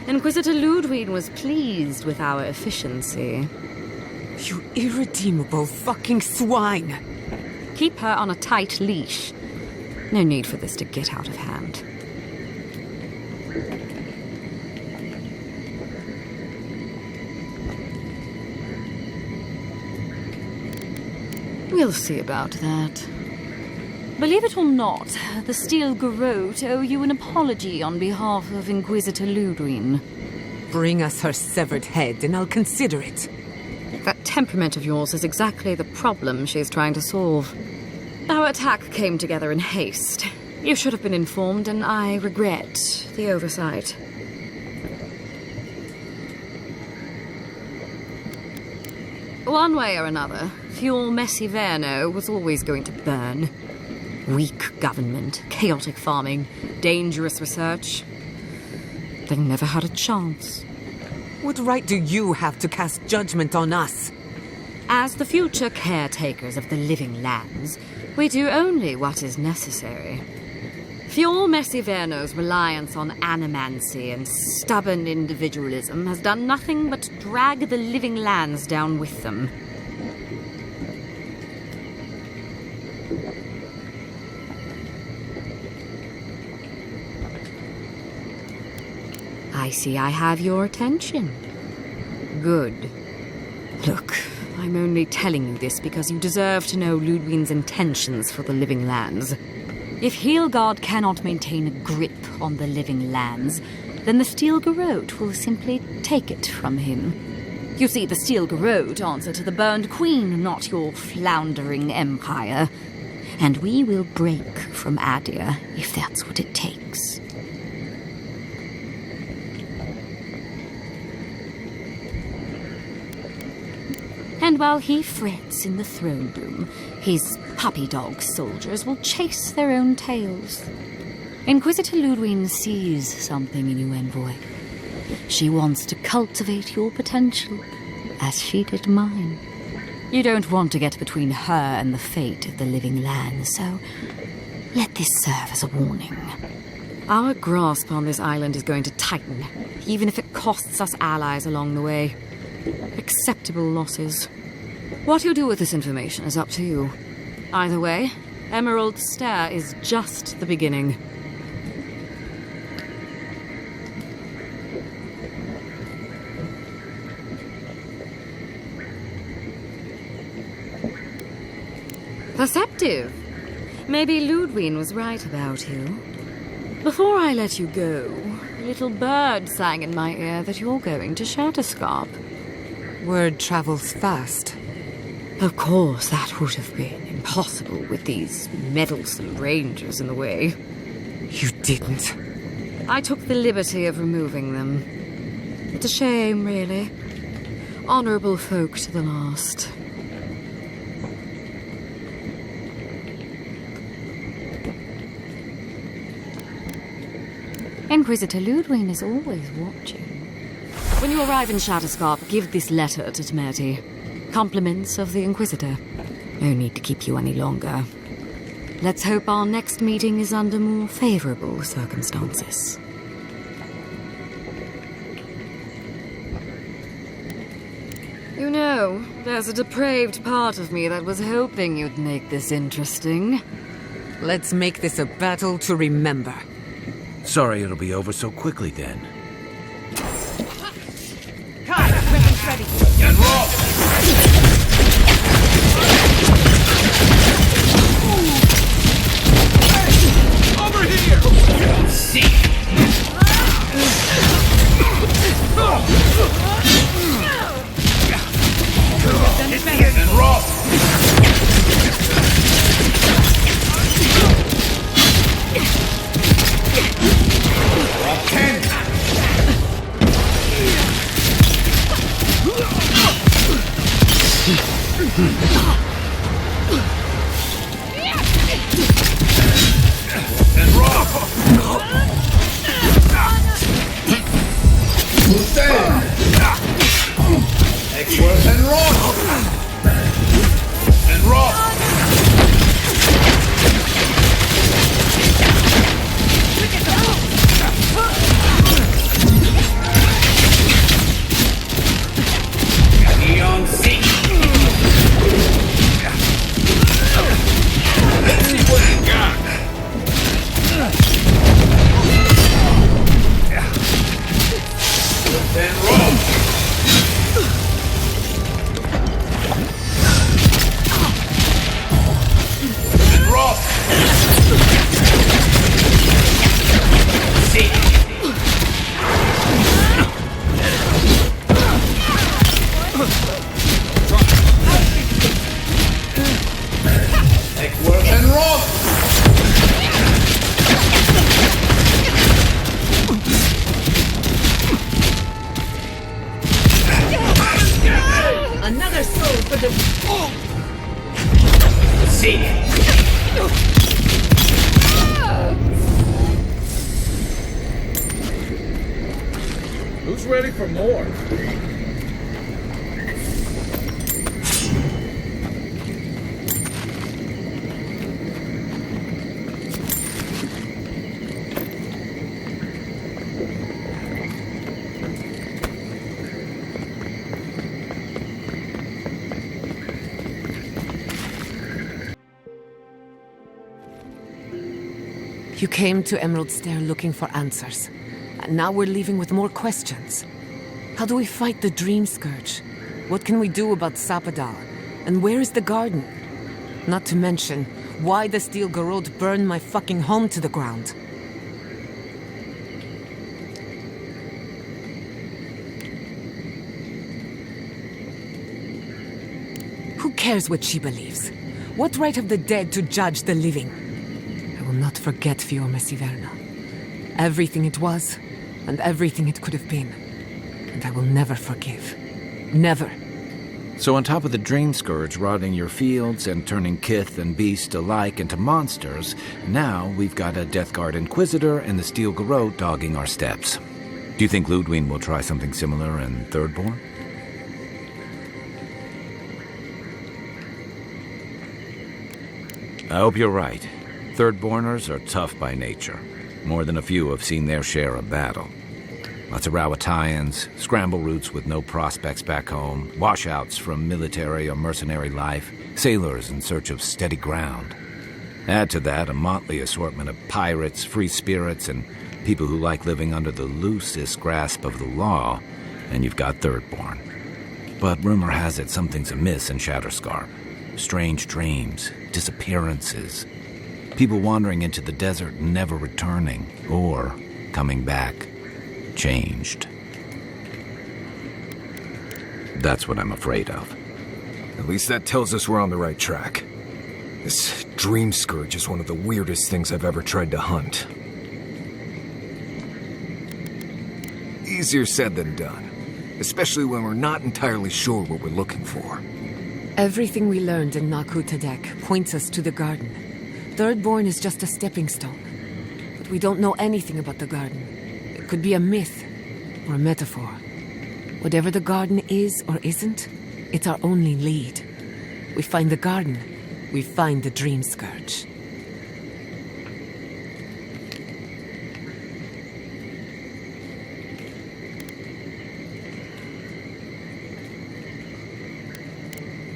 Inquisitor Ludwig was pleased with our efficiency. You irredeemable fucking swine! Keep her on a tight leash. No need for this to get out of hand. We'll see about that. Believe it or not, the Steel Garrote owe you an apology on behalf of Inquisitor Ludwig. Bring us her severed head and I'll consider it. That temperament of yours is exactly the problem she's trying to solve. Our attack came together in haste. You should have been informed, and I regret the oversight. One way or another, Fuel Messi Verno was always going to burn. Weak government, chaotic farming, dangerous research. They never had a chance. What right do you have to cast judgment on us? As the future caretakers of the living lands, we do only what is necessary. Fjord Merciverno's reliance on animancy and stubborn individualism has done nothing but drag the living lands down with them. I see I have your attention. Good. Look, I'm only telling you this because you deserve to know Ludwig's intentions for the living lands. If Heelgard cannot maintain a grip on the living lands, then the Steel Garrote will simply take it from him. You see, the Steel Garrote answer to the Burned Queen, not your floundering empire. And we will break from Adir if that's what it takes. And while he frets in the throne room, his puppy dog soldiers will chase their own tails. Inquisitor Ludwig sees something in you, Envoy. She wants to cultivate your potential, as she did mine. You don't want to get between her and the fate of the living land, so let this serve as a warning. Our grasp on this island is going to tighten, even if it costs us allies along the way. Acceptable losses. What you do with this information is up to you. Either way, Emerald Stair is just the beginning. Perceptive. Maybe Ludwig was right about you. Before I let you go, a little bird sang in my ear that you're going to Shatterscarp. Word travels fast. Of course, that would have been impossible with these meddlesome rangers in the way. You didn't. I took the liberty of removing them. It's a shame, really. Honorable folk to the last. Inquisitor Ludwig is always watching. When you arrive in Shatterscarp, give this letter to Temerity. Compliments of the Inquisitor. No need to keep you any longer. Let's hope our next meeting is under more favorable circumstances. You know, there's a depraved part of me that was hoping you'd make this interesting. Let's make this a battle to remember. Sorry it'll be over so quickly then. Kai, weapons ready. Get roll! Over here! See! And roll! And roll! Excellent. And roll! And roll! Neon C. Let's see what you got. Then roll. And roll. See. Take work and roll. Another soul for the... See. Who's ready for more? You came to Emerald Stair looking for answers. And now we're leaving with more questions. How do we fight the Dream Scourge? What can we do about Sapadal? And where is the garden? Not to mention, why the Steel Garrote burned my fucking home to the ground. Who cares what she believes? What right have the dead to judge the living? I will not forget Fiorma Siverna. Everything it was, and everything it could have been. And I will never forgive. Never. So on top of the Dream Scourge rotting your fields and turning kith and beast alike into monsters, now we've got a Death Guard Inquisitor and the Steel Garrote dogging our steps. Do you think Ludwig will try something similar in Thirdborn? I hope you're right. Thirdborners are tough by nature. More than a few have seen their share of battle. Lots of Rowattians, scramble routes with no prospects back home, washouts from military or mercenary life, sailors in search of steady ground. Add to that a motley assortment of pirates, free spirits, and people who like living under the loosest grasp of the law, and you've got Thirdborn. But rumor has it something's amiss in Shatterscarp. Strange dreams, disappearances, people wandering into the desert and never returning, or coming back, changed. That's what I'm afraid of. At least that tells us we're on the right track. This Dream Scourge is one of the weirdest things I've ever tried to hunt. Easier said than done, especially when we're not entirely sure what we're looking for. Everything we learned in Naku Tadek points us to the garden. Thirdborn is just a stepping stone. But we don't know anything about the garden. It could be a myth or a metaphor. Whatever the garden is or isn't, it's our only lead. We find the garden, we find the Dream Scourge.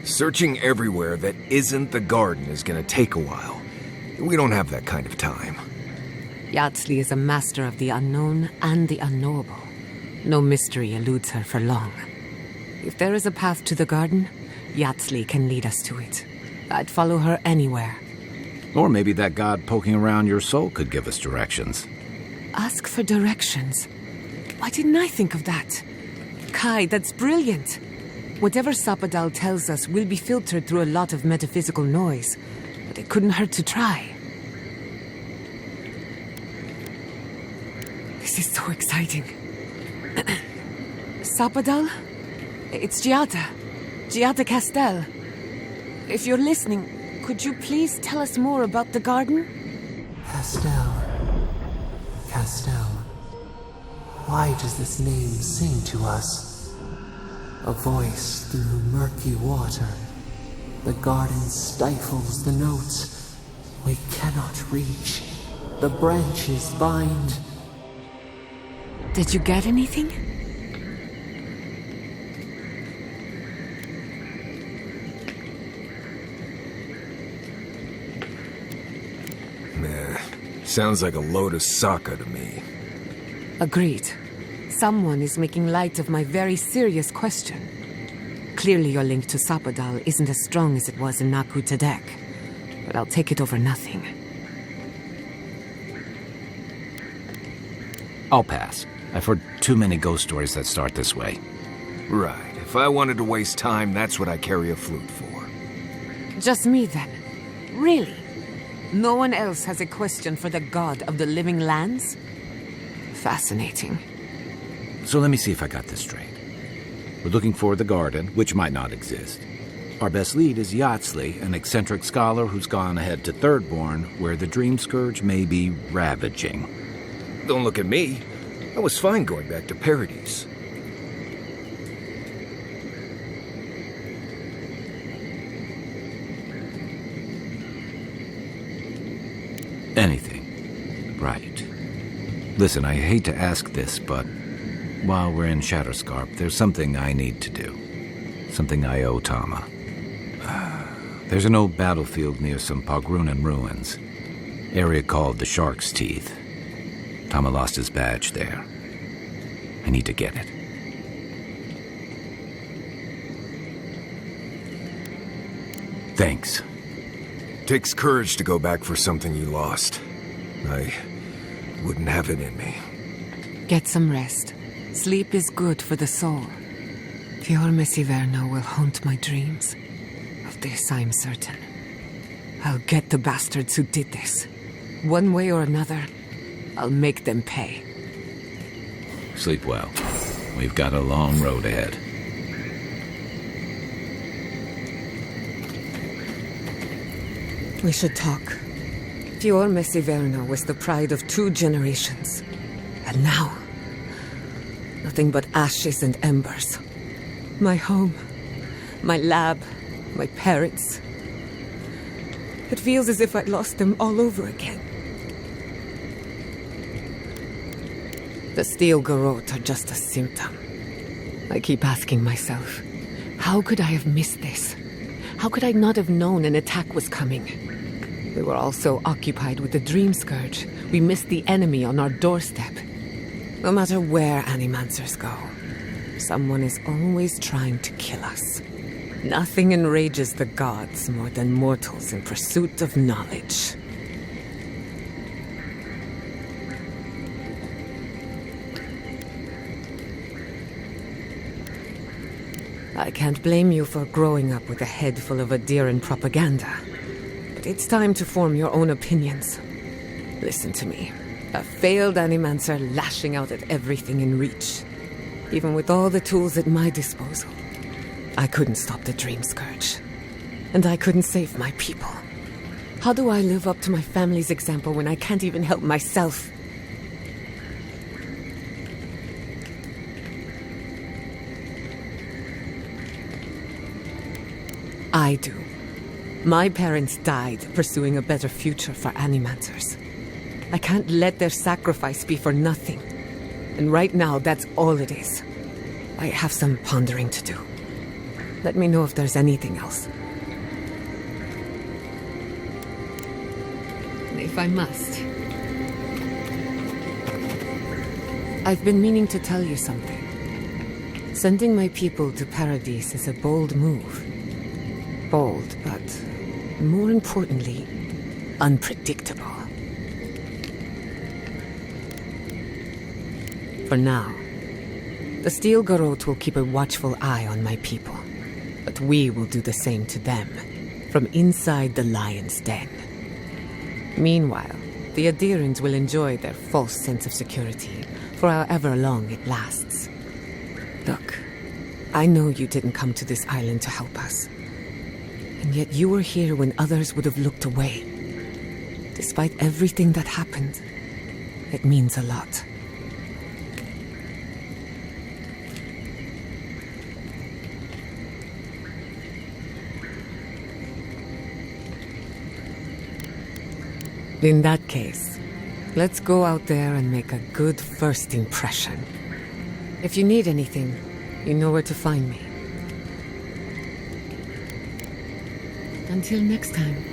Searching everywhere that isn't the garden is gonna take a while. We don't have that kind of time. Yatsley is a master of the unknown and the unknowable. No mystery eludes her for long. If there is a path to the garden, Yatsley can lead us to it. I'd follow her anywhere. Or maybe that god poking around your soul could give us directions. Ask for directions. Why didn't I think of that? Kai, that's brilliant. Whatever Sapadal tells us will be filtered through a lot of metaphysical noise, but it couldn't hurt to try. This is so exciting. Sapadal? It's Giada. Giada Castel. If you're listening, could you please tell us more about the garden? Castel. Why does this name sing to us? A voice through murky water. The garden stifles the notes. We cannot reach. The branches bind. Did you get anything? Meh. Sounds like a load of Sokka to me. Agreed. Someone is making light of my very serious question. Clearly your link to Sapadal isn't as strong as it was in Naku Tadek, but I'll take it over nothing. I'll pass. I've heard too many ghost stories that start this way. Right. If I wanted to waste time, that's what I carry a flute for. Just me then? Really? No one else has a question for the god of the living lands? Fascinating. So let me see if I got this straight. We're looking for the garden, which might not exist. Our best lead is Yatsley, an eccentric scholar who's gone ahead to Thirdborn, where the Dream Scourge may be ravaging. Don't look at me. I was fine going back to Paradise. Anything. Right. Listen, I hate to ask this, but while we're in Shatterscarp, there's something I need to do. Something I owe Tama. There's an old battlefield near some Pogrunan ruins. Area called the Shark's Teeth. Tama lost his badge there. I need to get it. Thanks. Takes courage to go back for something you lost. I wouldn't have it in me. Get some rest. Sleep is good for the soul. Fior Mesiverno will haunt my dreams. Of this I'm certain. I'll get the bastards who did this. One way or another, I'll make them pay. Sleep well. We've got a long road ahead. We should talk. Fior Mesiverno was the pride of 2 generations. And now, nothing but ashes and embers. My home, my lab, my parents. It feels as if I'd lost them all over again. The steel garrote are just a symptom. I keep asking myself, how could I have missed this? How could I not have known an attack was coming? We were all so occupied with the Dream Scourge, we missed the enemy on our doorstep. No matter where Animancers go, someone is always trying to kill us. Nothing enrages the gods more than mortals in pursuit of knowledge. I can't blame you for growing up with a head full of Adiran propaganda. But it's time to form your own opinions. Listen to me. A failed Animancer lashing out at everything in reach. Even with all the tools at my disposal, I couldn't stop the Dream Scourge. And I couldn't save my people. How do I live up to my family's example when I can't even help myself? I do. My parents died pursuing a better future for Animancers. I can't let their sacrifice be for nothing. And right now, that's all it is. I have some pondering to do. Let me know if there's anything else. If I must. I've been meaning to tell you something. Sending my people to Paradise is a bold move. Bold, but more importantly, unpredictable. For now, the Steel Garrote will keep a watchful eye on my people, but we will do the same to them, from inside the lion's den. Meanwhile, the Adirans will enjoy their false sense of security for however long it lasts. Look, I know you didn't come to this island to help us. And yet you were here when others would have looked away. Despite everything that happened, it means a lot. In that case, let's go out there and make a good first impression. If you need anything, you know where to find me. Until next time.